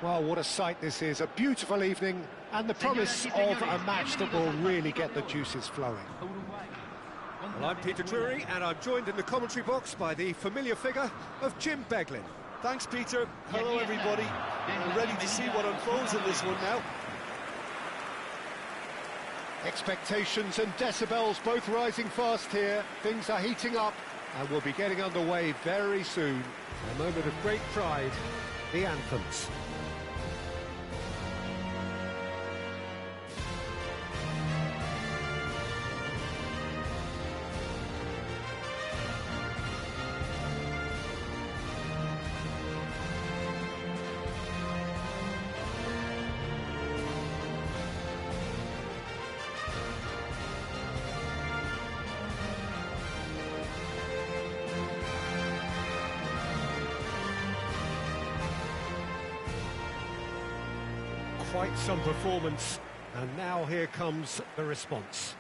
Well, what a sight this is. A beautiful evening and the promise of a match that will really get the juices flowing. Well, I'm Peter Drury, and I'm joined in the commentary box by the familiar figure of Jim Beglin. Thanks, Peter. Hello, everybody. We're ready to see what unfolds in this one now. Expectations and decibels both rising fast here. Things are heating up and we'll be getting underway very soon. A moment of great pride, the anthems. Quite some performance, and now here comes the response.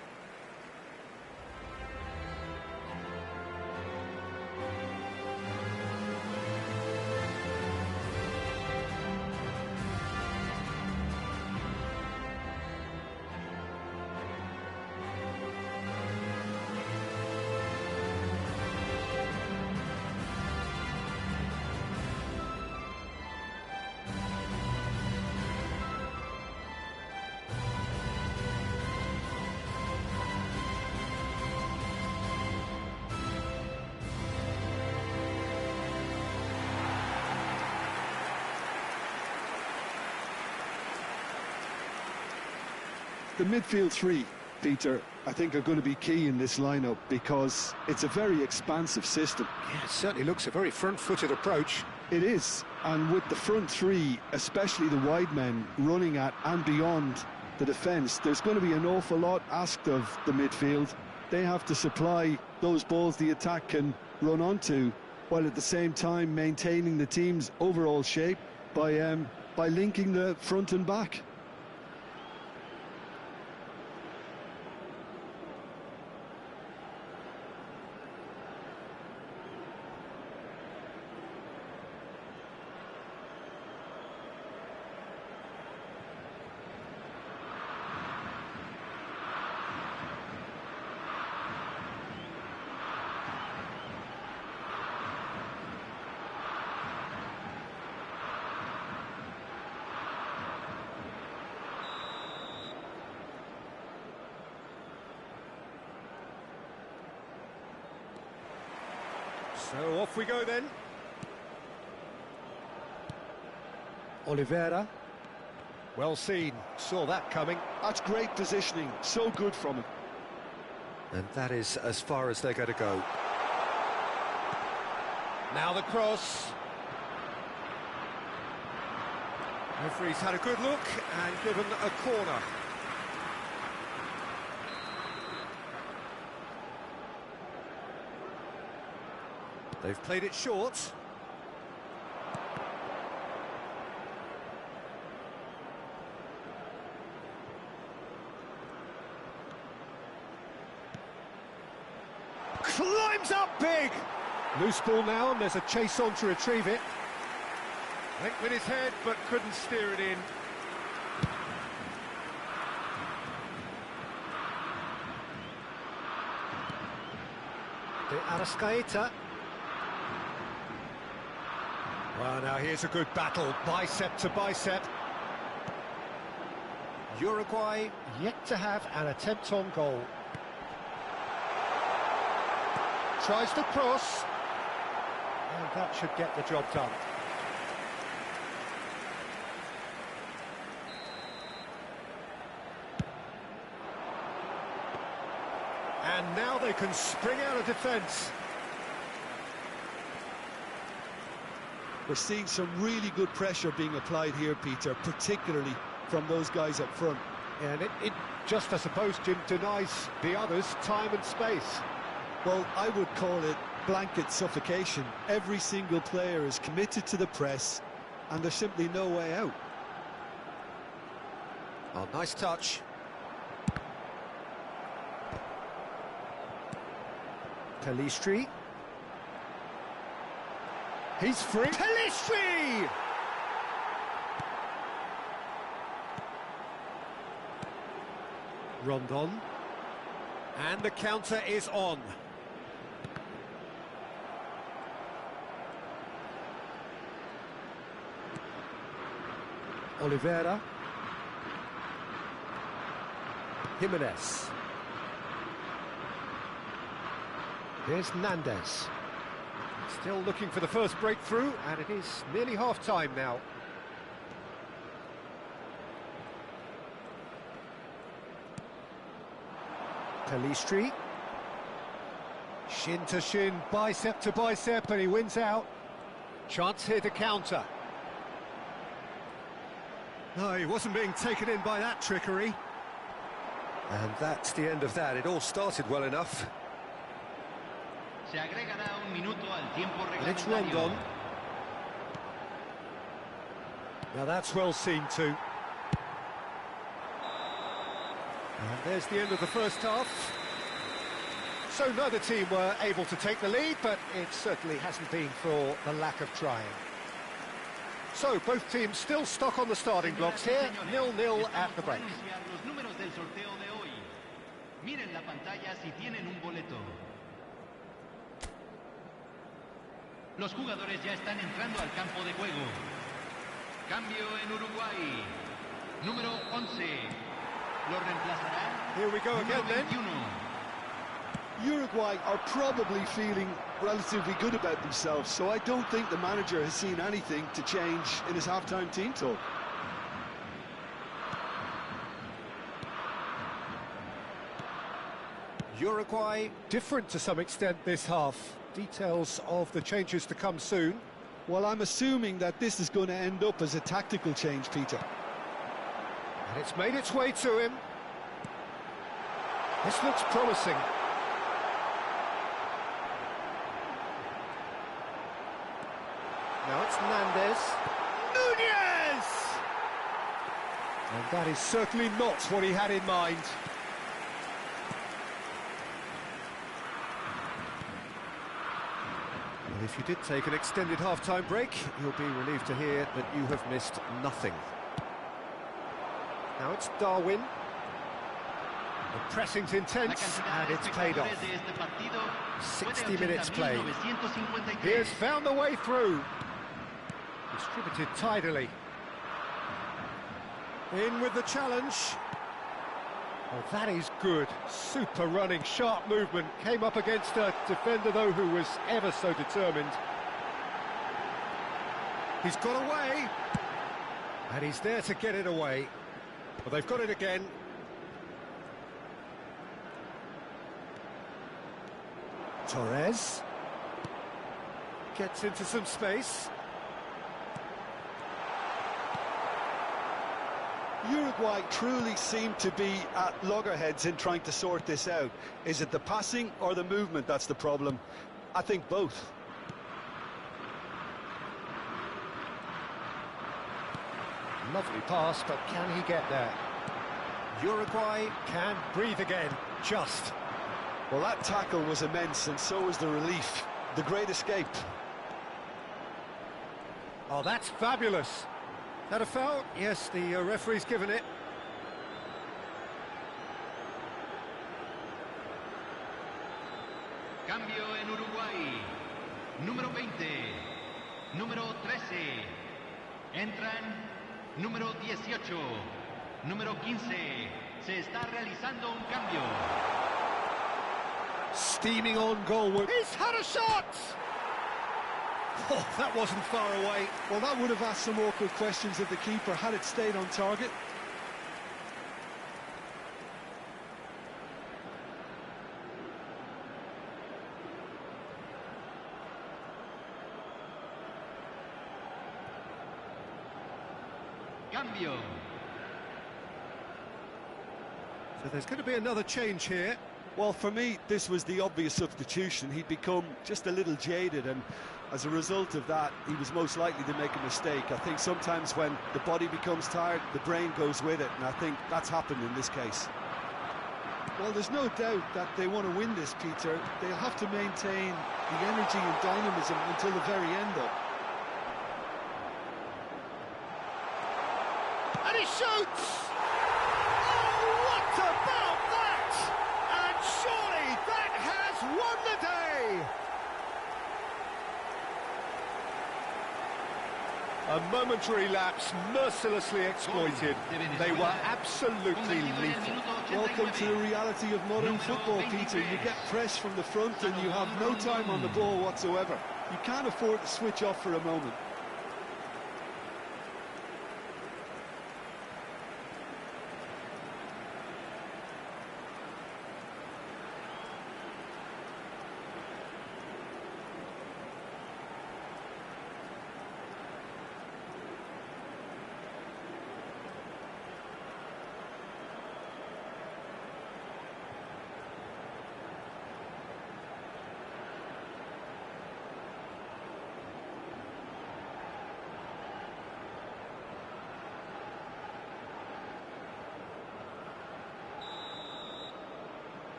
The midfield three, Peter, I think are going to be key in this lineup because it's a very expansive system. Yeah, it certainly looks a very front-footed approach. It is, and with the front three, especially the wide men, running at and beyond the defence, there's going to be an awful lot asked of the midfield. They have to supply those balls the attack can run onto, while at the same time maintaining the team's overall shape by linking the front and back. So off we go then. Oliveira. Well seen, saw that coming. That's great positioning, so good from him. And that is as far as they're going to go. Now the cross. Referee's had a good look and given a corner. They've played it short. Climbs up big! Loose ball now, and there's a chase on to retrieve it. Went with his head, but couldn't steer it in. De Arrascaeta. Well, now here's a good battle, bicep to bicep. Uruguay yet to have an attempt on goal. Tries to cross, and that should get the job done. And now they can spring out of defence. We're seeing some really good pressure being applied here, Peter, particularly from those guys up front. And it just, I suppose, Jim, denies the others time and space. Well, I would call it blanket suffocation. Every single player is committed to the press, and there's simply no way out. Oh, nice touch. Pelistri. He's free. Pelistri! Rondon. And the counter is on. Oliveira. Jimenez. Here's Nandez. Still looking for the first breakthrough, and it is nearly half-time now. Pelistri. Shin to shin, bicep to bicep, and he wins out. Chance here to counter. No, he wasn't being taken in by that trickery. And that's the end of that. It all started well enough. And it's Rondon. Now that's well seen too. And there's the end of the first half. So neither team were able to take the lead, but it certainly hasn't been for the lack of trying. So both teams still stuck on the starting blocks here, 0-0 at the break. Miren la pantalla si tienen un boleto. Los jugadores ya están entrando al campo de juego. Cambio en Uruguay. Número 11. Lo reemplazará. Here we go again then. 21. Uruguay are probably feeling relatively good about themselves, so I don't think the manager has seen anything to change in his half-time team talk. Uruguay different to some extent this half. Details of the changes to come soon. Well, I'm assuming that this is going to end up as a tactical change, Peter. And it's made its way to him. This looks promising. Now it's Nandez. Nunez! And that is certainly not what he had in mind. Well, if you did take an extended half-time break, you'll be relieved to hear that you have missed nothing. Now it's Darwin. The pressing's intense, and it's paid off. 60 minutes played. He has found the way through. Distributed tidily. In with the challenge. Oh, that is good. Super running, sharp movement. Came up against a defender, though, who was ever so determined. He's got away. And he's there to get it away. Well, they've got it again. Torres. Gets into some space. Uruguay truly seem to be at loggerheads in trying to sort this out. Is it the passing or the movement that's the problem? I think both. Lovely pass, but can he get there? Uruguay can breathe again, just. Well, that tackle was immense, and so was the relief. The great escape. Oh, that's fabulous. That a foul? Yes, the referee's given it. Cambio en Uruguay. Número 20. Número 13. Entran número 18. Número 15. Se está realizando un cambio. Steaming on goalward. He's had a shot! Oh, that wasn't far away. Well, that would have asked some awkward questions of the keeper had it stayed on target. Cambio. So there's going to be another change here. Well, for me, this was the obvious substitution. He'd become just a little jaded, and as a result of that, he was most likely to make a mistake. I think sometimes when the body becomes tired, the brain goes with it, and I think that's happened in this case. Well, there's no doubt that they want to win this, Peter. They'll have to maintain the energy and dynamism until the very end, though. And he shoots! Oh, what about momentary lapse mercilessly exploited. They were absolutely lethal. Welcome to the reality of modern football, Peter. You get press from the front and you have no time on the ball whatsoever. You can't afford to switch off for a moment.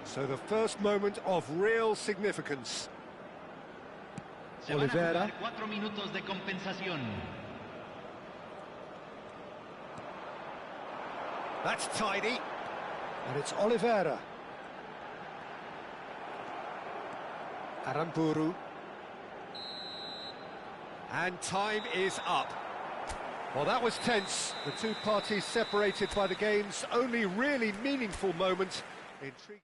So the first moment of real significance. Oliveira. 4 minutos de compensación. That's tidy. And it's Oliveira. Aramburu. And time is up. Well, that was tense. The two parties separated by the game's only really meaningful moment. Intriguing.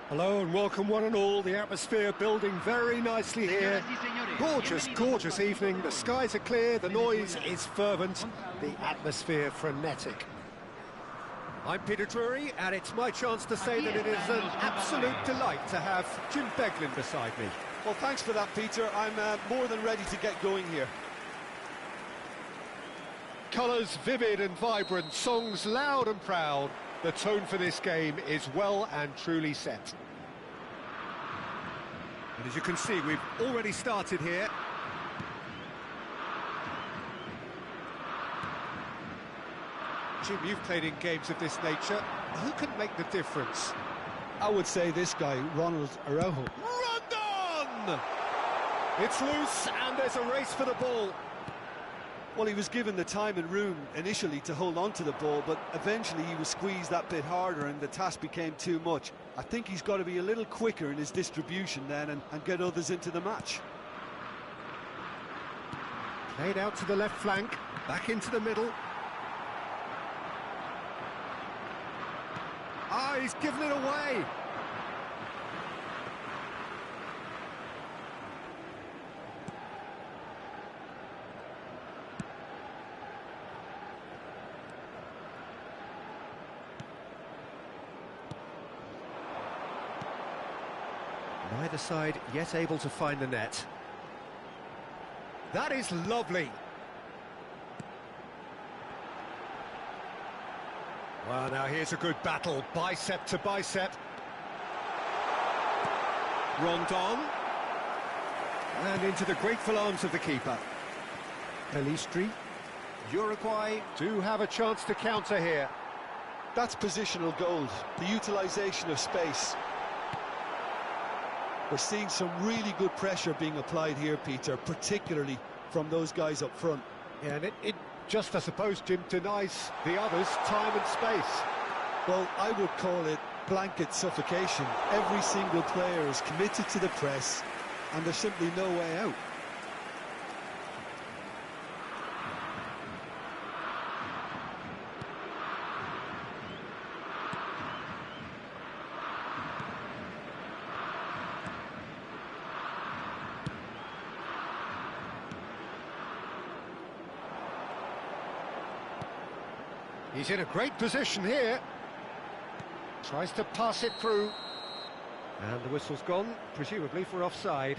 Hello and welcome one and all. The atmosphere building very nicely here. Gorgeous, gorgeous evening. The skies are clear, the noise is fervent, the atmosphere frenetic. I'm Peter Drury, and it's my chance to say that it is an absolute delight to have Jim Beglin beside me. Well, thanks for that, Peter. I'm more than ready to get going here. Colours vivid and vibrant, songs loud and proud. The tone for this game is well and truly set. And as you can see, we've already started here. Jim, you've played in games of this nature. Who can make the difference? I would say this guy, Ronald Araujo. Rondon! It's loose, and there's a race for the ball. Well, he was given the time and room initially to hold on to the ball, but eventually he was squeezed that bit harder and the task became too much. I think he's got to be a little quicker in his distribution then and get others into the match. Played out to the left flank, back into the middle. Ah, he's given it away. Neither side yet able to find the net. That is lovely. Well, now here's a good battle, bicep to bicep. Rondon. And into the grateful arms of the keeper. Pelistri. Uruguay do have a chance to counter here. That's positional gold, the utilisation of space. We're seeing some really good pressure being applied here, Peter, particularly from those guys up front. Yeah, and it just, I suppose, Jim, denies the others time and space. Well, I would call it blanket suffocation. Every single player is committed to the press, and there's simply no way out. He's in a great position here. Tries to pass it through. And the whistle's gone, presumably for offside.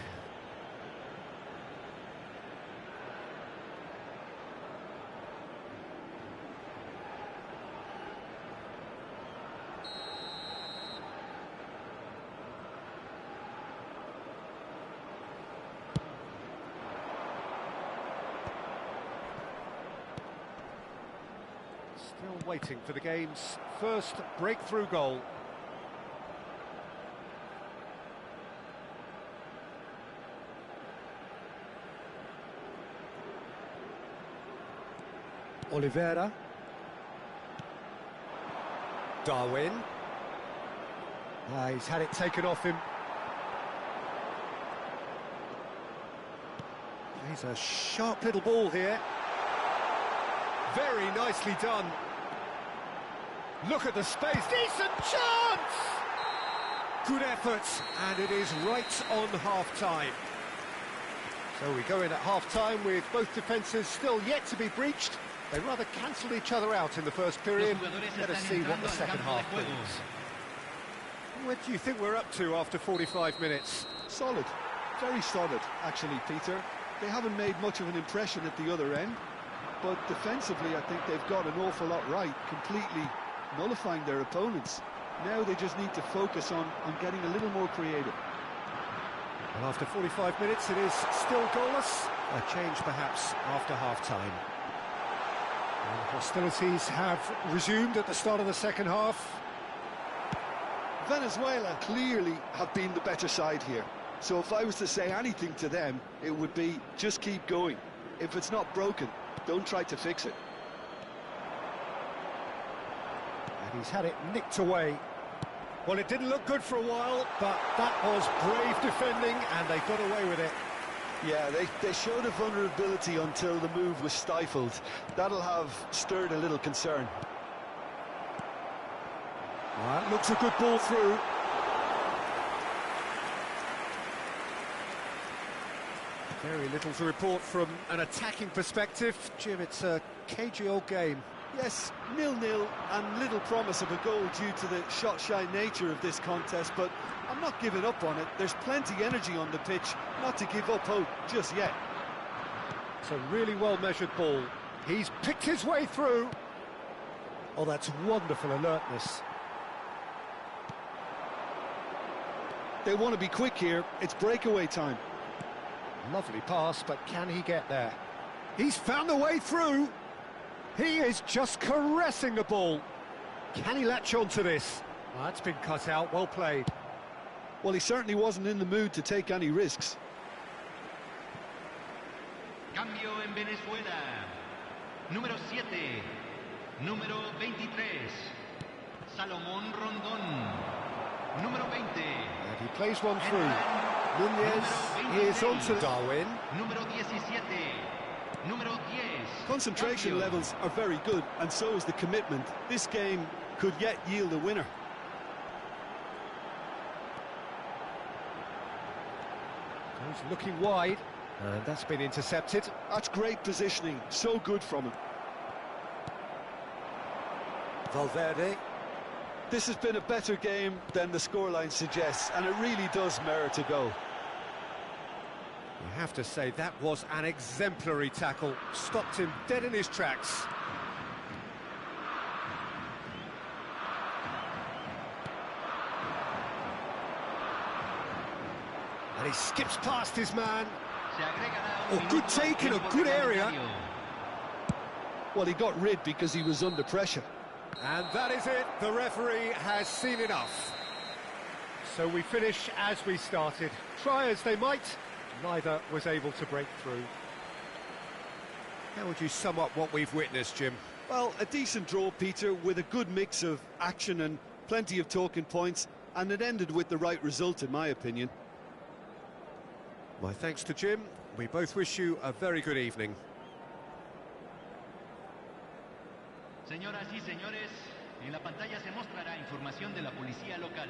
Still waiting for the game's first breakthrough goal. Oliveira. Darwin. He's had it taken off him. He's a sharp little ball here. Very nicely done. Look at the space. Decent chance! Good effort, and it is right on half-time. So we go in at half-time with both defences still yet to be breached. They rather cancelled each other out in the first period. Let us see what the second half brings. What do you think we're up to after 45 minutes? Solid. Very solid, actually, Peter. They haven't made much of an impression at the other end, but defensively I think they've got an awful lot right, completely nullifying their opponents. Now they just need to focus on getting a little more creative. And after 45 minutes it is still goalless. A change perhaps after half-time. Hostilities have resumed at the start of the second half. Venezuela clearly have been the better side here. So if I was to say anything to them, it would be just keep going. If it's not broken, don't try to fix it. And he's had it nicked away. Well, it didn't look good for a while, but that was brave defending, and they got away with it. Yeah, they showed a vulnerability until the move was stifled. That'll have stirred a little concern. That looks a good ball through. Very little to report from an attacking perspective. Jim, it's a cagey old game. Yes, 0-0 and little promise of a goal due to the shot-shy nature of this contest, but I'm not giving up on it. There's plenty energy on the pitch, not to give up hope just yet. It's a really well-measured ball. He's picked his way through. Oh, that's wonderful alertness. They want to be quick here. It's breakaway time. Lovely pass, but can he get there? He's found a way through. He is just caressing the ball. Can he latch on to this? Oh, that's been cut out. Well played. Well, he certainly wasn't in the mood to take any risks. Cambio en Venezuela. Número 7. Número 23. Salomón Rondón. Número 20. And he plays one through. Nunez is on to Darwin. Número 17. Número 10. Concentration Cambio. levels are very good, and so is the commitment. This game could yet yield a winner. He's looking wide, and that's been intercepted. That's great positioning, so good from him. Valverde. This has been a better game than the scoreline suggests, and it really does merit a goal. You have to say that was an exemplary tackle. Stopped him dead in his tracks. And he skips past his man. Oh, good take in a good area. Well, he got rid because he was under pressure. And that is it. The referee has seen enough. So we finish as we started. Try as they might, neither was able to break through. How would you sum up what we've witnessed, Jim? Well, a decent draw, Peter, with a good mix of action and plenty of talking points, and it ended with the right result, in my opinion. My thanks to Jim. We both wish you a very good evening. Señoras y señores, en la pantalla se mostrará información de la policía local.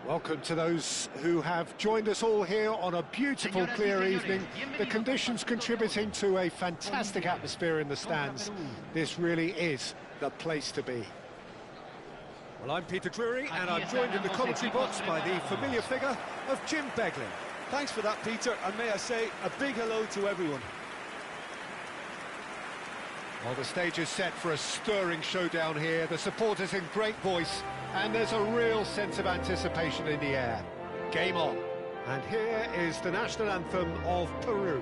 Welcome to those who have joined us all here on a beautiful, clear evening. The conditions contributing to a fantastic atmosphere in the stands. This really is the place to be. Well, I'm Peter Drury, and I'm joined in the commentary box by the familiar figure of Jim Beglin. Thanks for that, Peter, and may I say a big hello to everyone. Well, the stage is set for a stirring showdown here. The supporters in great voice, and there's a real sense of anticipation in the air. Game on. And here is the national anthem of Peru.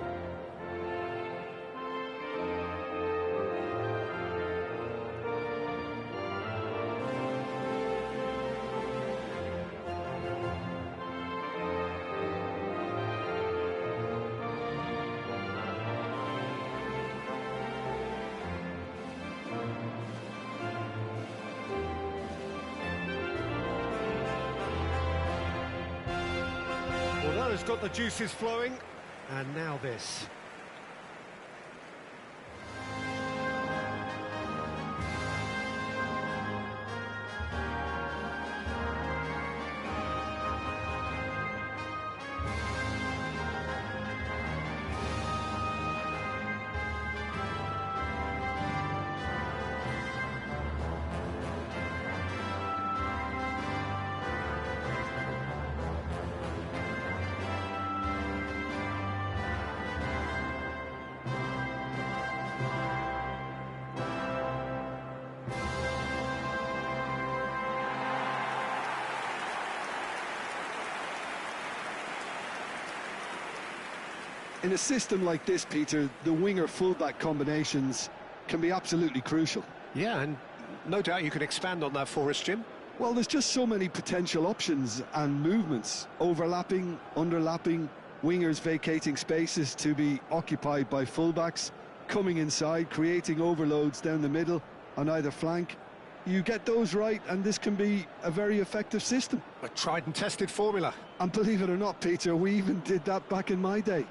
Has got the juices flowing, and now this. In a system like this, Peter, the winger-fullback combinations can be absolutely crucial. Yeah, and no doubt you can expand on that for us, Jim. Well, there's just so many potential options and movements. Overlapping, underlapping, wingers vacating spaces to be occupied by fullbacks, coming inside, creating overloads down the middle on either flank. You get those right, and this can be a very effective system. A tried and tested formula. And believe it or not, Peter, we even did that back in my day.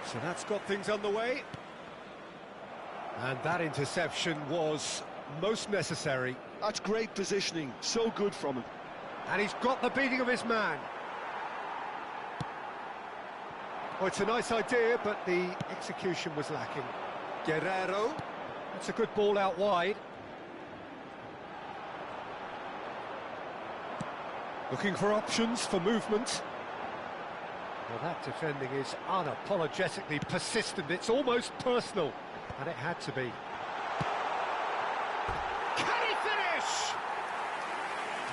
So that's got things underway. And that interception was most necessary. That's great positioning, so good from him. And he's got the beating of his man. Oh, it's a nice idea, but the execution was lacking. Guerrero. That's a good ball out wide. Looking for options for movement. Well, that defending is unapologetically persistent. It's almost personal, and it had to be. Can he finish?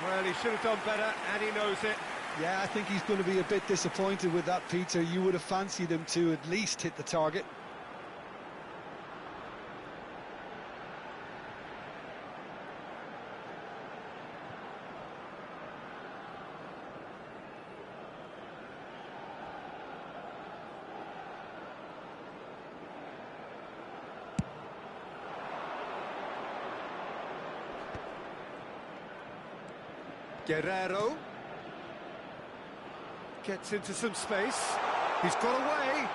Well, he should have done better, and he knows it. Yeah, I think he's going to be a bit disappointed with that, Peter. You would have fancied him to at least hit the target. Guerrero gets into some space. He's got away.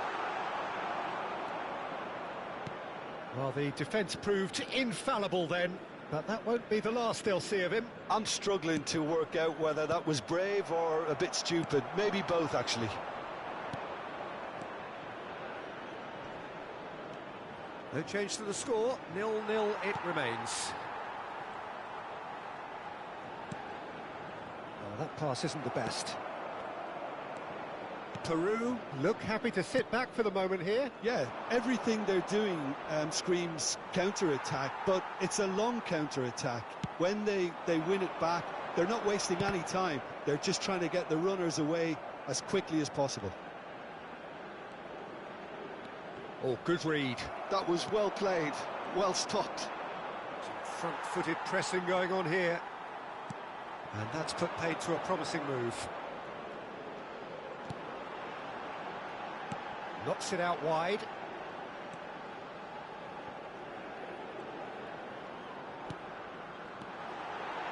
Well, the defence proved infallible then, but that won't be the last they'll see of him. I'm struggling to work out whether that was brave or a bit stupid. Maybe both, actually. No change to the score, 0-0 it remains. Oh, that pass isn't the best. Peru look happy to sit back for the moment here. Yeah, everything they're doing screams counter-attack, but it's a long counter-attack. When they win it back, they're not wasting any time. They're just trying to get the runners away as quickly as possible. Oh, good read. That was well played, well stopped. Some front-footed pressing going on here. And that's put paid to a promising move. Knocks it out wide.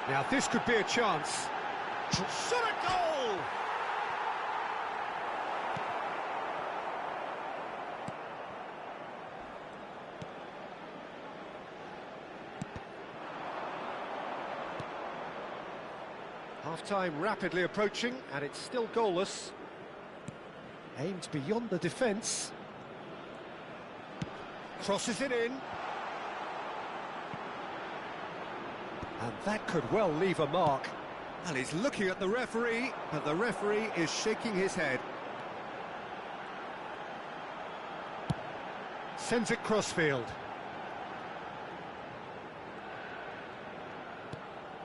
Now this could be a chance. Shot a goal! Half-time rapidly approaching, and it's still goalless. Aimed beyond the defence. Crosses it in. And that could well leave a mark. And he's looking at the referee, but the referee is shaking his head. Sends it crossfield.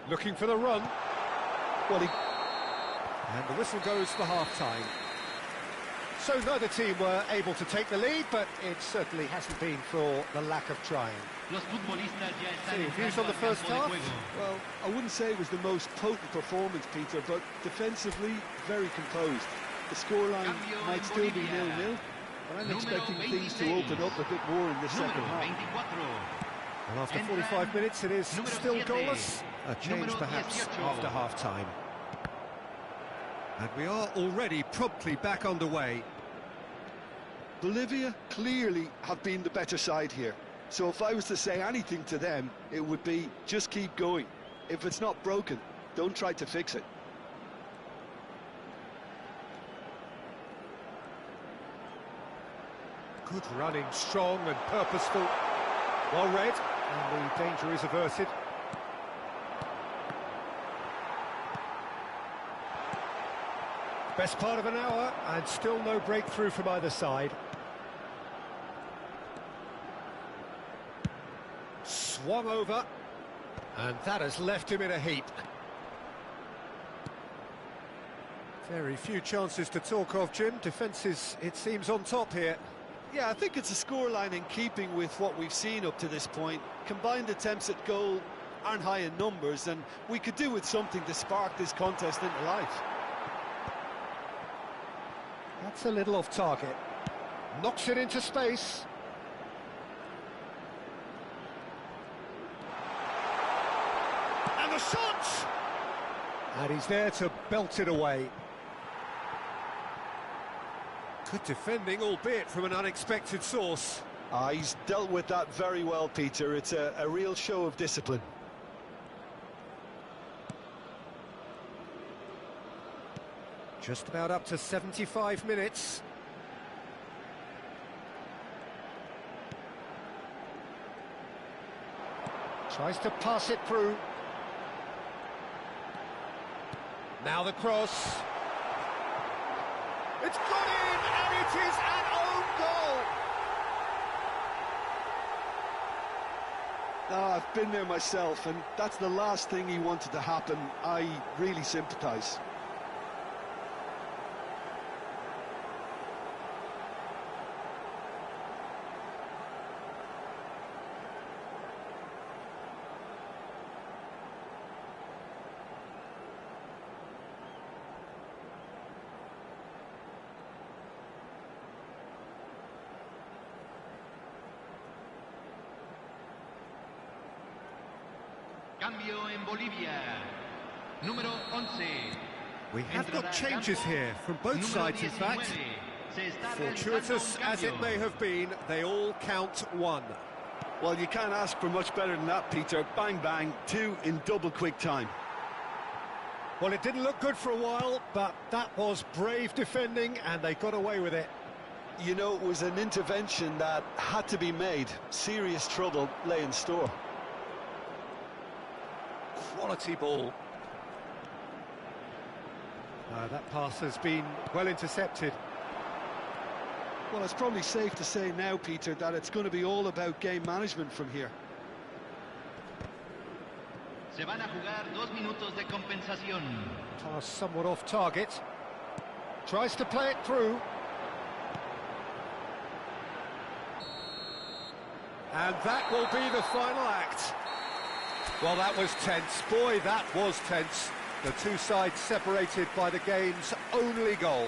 Looking for the run. Well, and the whistle goes for half-time. So neither team were able to take the lead, but it certainly hasn't been for the lack of trying. See, views on the first half? Well, I wouldn't say it was the most potent performance, Peter, but defensively, very composed. The scoreline might still be 0-0, but I'm expecting things to open up a bit more in the second half. And after 45 minutes, it is still goalless. A change perhaps after half-time. And we are already promptly back underway. Bolivia clearly have been the better side here. So if I was to say anything to them, it would be just keep going. If it's not broken, don't try to fix it. Good running, strong and purposeful. Well read, and the danger is averted. Best part of an hour, and still no breakthrough from either side. Swung over, and that has left him in a heap. Very few chances to talk of, Jim. Defence is, it seems, on top here. Yeah, I think it's a scoreline in keeping with what we've seen up to this point. Combined attempts at goal aren't high in numbers, and we could do with something to spark this contest into life. That's a little off target. Knocks it into space. And the shot! And he's there to belt it away. Good defending, albeit from an unexpected source. He's dealt with that very well, Peter. It's a real show of discipline. Just about up to 75 minutes. Tries to pass it through. Now the cross. It's gone in, and it is an own goal. I've been there myself, and that's the last thing he wanted to happen. I really sympathise. Cambio en Bolivia. Número We have got changes here from both sides, in fact. Fortuitous as it may have been, they all count one. Well, you can't ask for much better than that, Peter. Bang, bang, two in double quick time. Well, it didn't look good for a while, but that was brave defending, and they got away with it. You know, it was an intervention that had to be made. Serious trouble lay in store. Quality ball. That pass has been well intercepted. Well, it's probably safe to say now, Peter, that it's going to be all about game management from here. Se van a jugar 2 minutos de compensación. Pass somewhat off target. Tries to play it through. And that will be the final act. Well, that was tense. Boy, that was tense. The two sides separated by the game's only goal.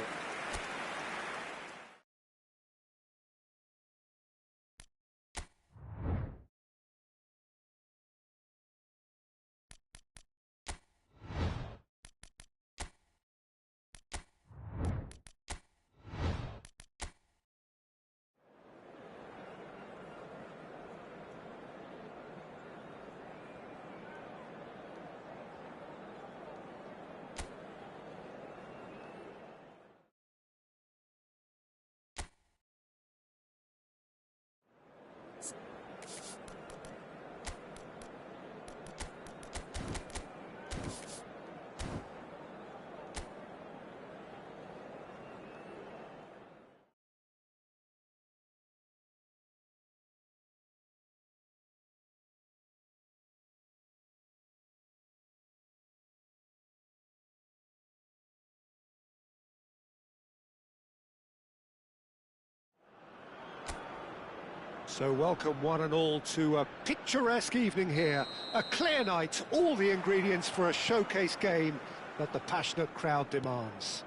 So welcome one and all to a picturesque evening here. A clear night, all the ingredients for a showcase game that the passionate crowd demands.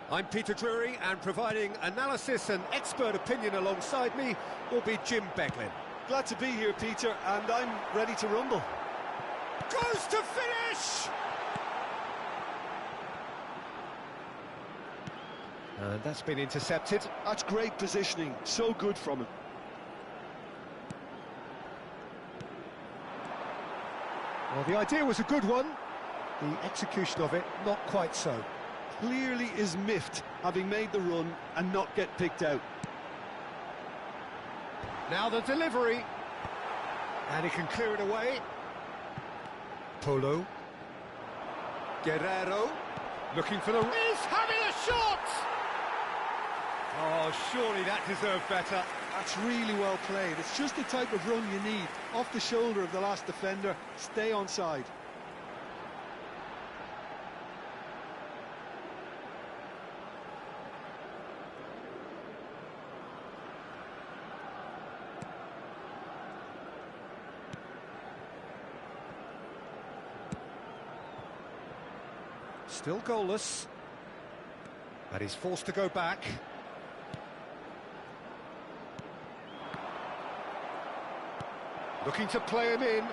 I'm Peter Drury, and providing analysis and expert opinion alongside me will be Jim Beglin. Glad to be here, Peter, and I'm ready to rumble. Goes to finish! And that's been intercepted. That's great positioning, so good from him. Well, the idea was a good one. The execution of it, not quite so. Clearly is miffed, having made the run and not get picked out. Now the delivery. And he can clear it away. Polo. Guerrero. Looking for the... He's having a shot! Oh, surely that deserved better. That's really well played. It's just the type of run you need. Off the shoulder of the last defender, stay onside. Still goalless. And he's forced to go back. Looking to play him in.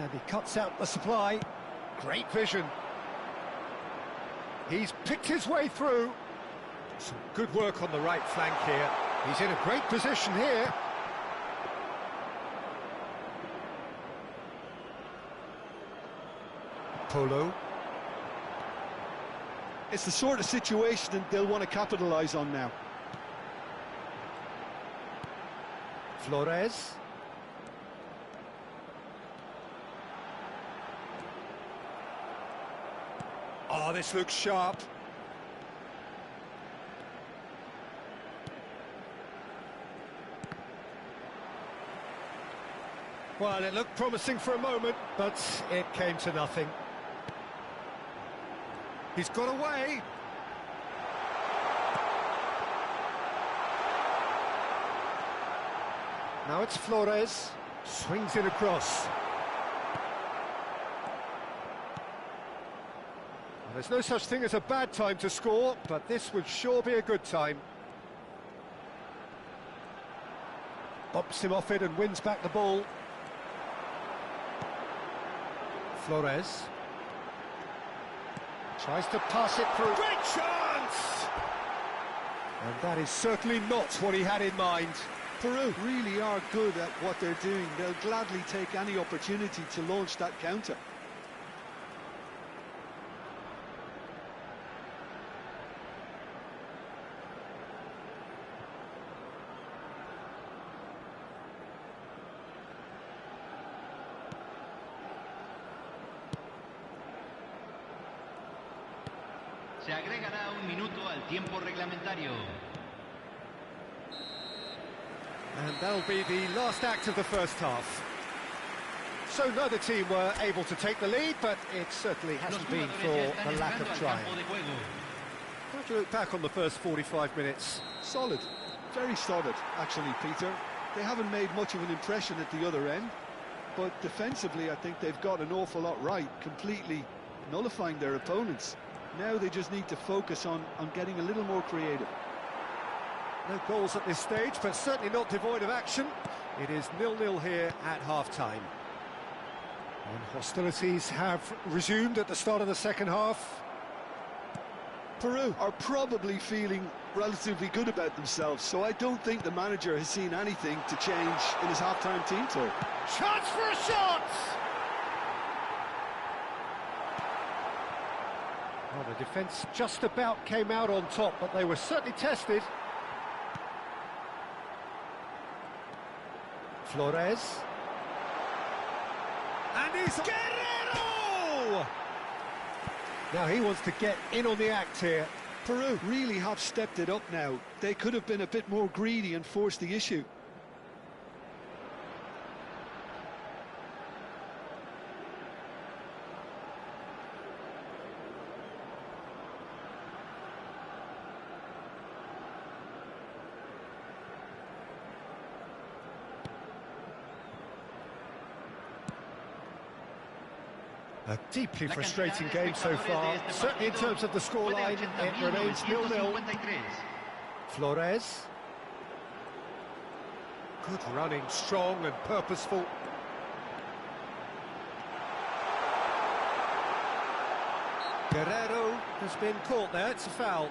And he cuts out the supply. Great vision. He's picked his way through. Some good work on the right flank here. He's in a great position here. Polo. It's the sort of situation that they'll want to capitalise on now. Flores. Oh, this looks sharp. Well, it looked promising for a moment, but it came to nothing. He's got away. Now it's Flores. Swings it across. Well, there's no such thing as a bad time to score, but this would sure be a good time. Bumps him off it and wins back the ball. Flores. Tries to pass it through. Great chance! And that is certainly not what he had in mind. Peru really are good at what they're doing. They'll gladly take any opportunity to launch that counter. Se agregará un minuto al tiempo reglamentario. And that'll be the last act of the first half. So neither team were able to take the lead, but it certainly hasn't been for the lack of trying. How do you look back on the first 45 minutes? Solid, very solid, actually, Peter. They haven't made much of an impression at the other end, but defensively I think they've got an awful lot right, completely nullifying their opponents. Now they just need to focus on getting a little more creative. No goals at this stage, but certainly not devoid of action. It is 0-0 here at half-time. And hostilities have resumed at the start of the second half. Peru are probably feeling relatively good about themselves, so I don't think the manager has seen anything to change in his half-time team talk. Chance for a shot! Well, the defence just about came out on top, but they were certainly tested. Flores. And he's Guerrero! Now he wants to get in on the act here. Peru really have stepped it up now. They could have been a bit more greedy and forced the issue. A deeply frustrating game so far, certainly in terms of the scoreline. It remains 0-0. Flores. Good running, strong and purposeful. Guerrero has been caught there, it's a foul.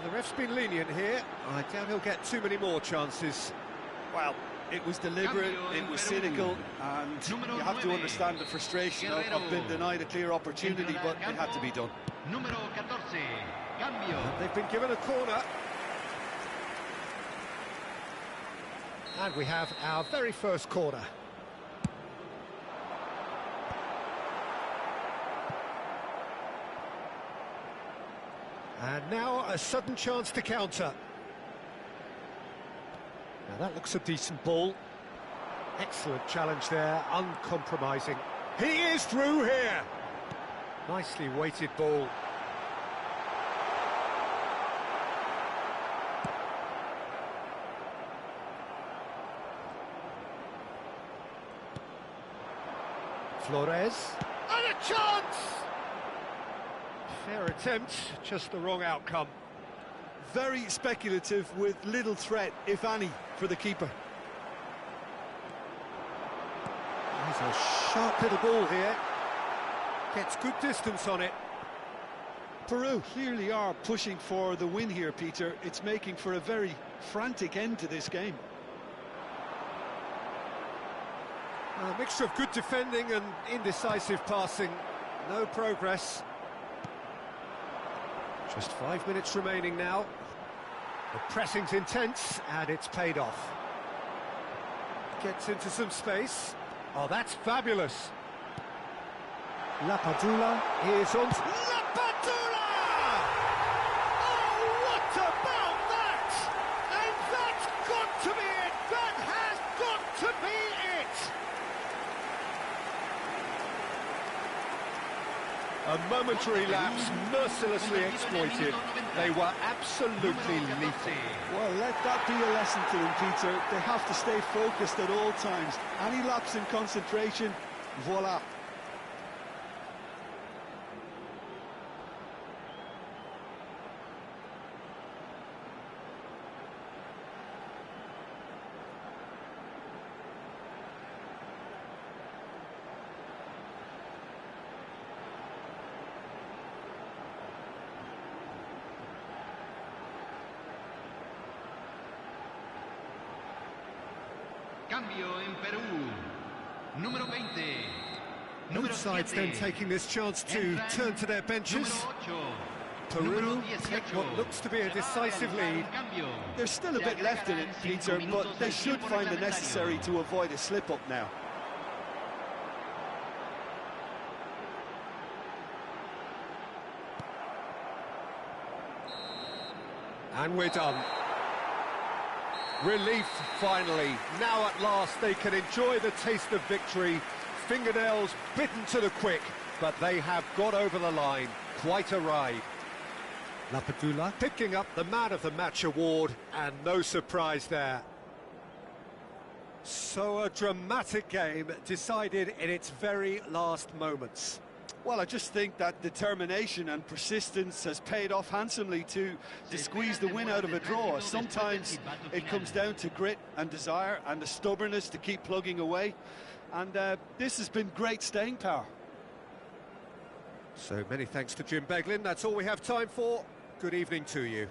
The ref's been lenient here. I doubt he'll get too many more chances. Well, it was deliberate, it was cynical, and you have to understand the frustration of being denied a clear opportunity, but it had to be done. They've been given a corner. And we have our very first corner. And now a sudden chance to counter. Now that looks a decent ball. Excellent challenge there, uncompromising. He is through here. Nicely weighted ball. Flores. And a chance! Fair attempt, just the wrong outcome. Very speculative with little threat, if any, for the keeper. There's a sharp little ball here. Gets good distance on it. Peru clearly are pushing for the win here, Peter. It's making for a very frantic end to this game. A mixture of good defending and indecisive passing. No progress. Just 5 minutes remaining now. The pressing's intense, and it's paid off. Gets into some space. Oh, that's fabulous. Lapadula is on... Lapadula! Oh, what about that? And that's got to be it! That has got to be it! A momentary lapse, mercilessly exploited. They were absolutely lethal. Well, let that be a lesson to them, Peter. They have to stay focused at all times. Any lapse in concentration, voila. Cambio en Perú. Número 20. Both sides then taking this chance to turn to their benches. Peru take what looks to be a decisive lead. There's still a bit left in it, Peter, but they should find the necessary to avoid a slip-up now. And we're done. Relief, finally. Now at last they can enjoy the taste of victory. Fingernails bitten to the quick, but they have got over the line. Quite a ride. Lapadula picking up the Man of the Match award, and no surprise there. So a dramatic game decided in its very last moments. Well, I just think that determination and persistence has paid off handsomely to squeeze the win out of a draw. Sometimes it comes down to grit and desire and the stubbornness to keep plugging away. And this has been great staying power. So many thanks to Jim Beglin. That's all we have time for. Good evening to you.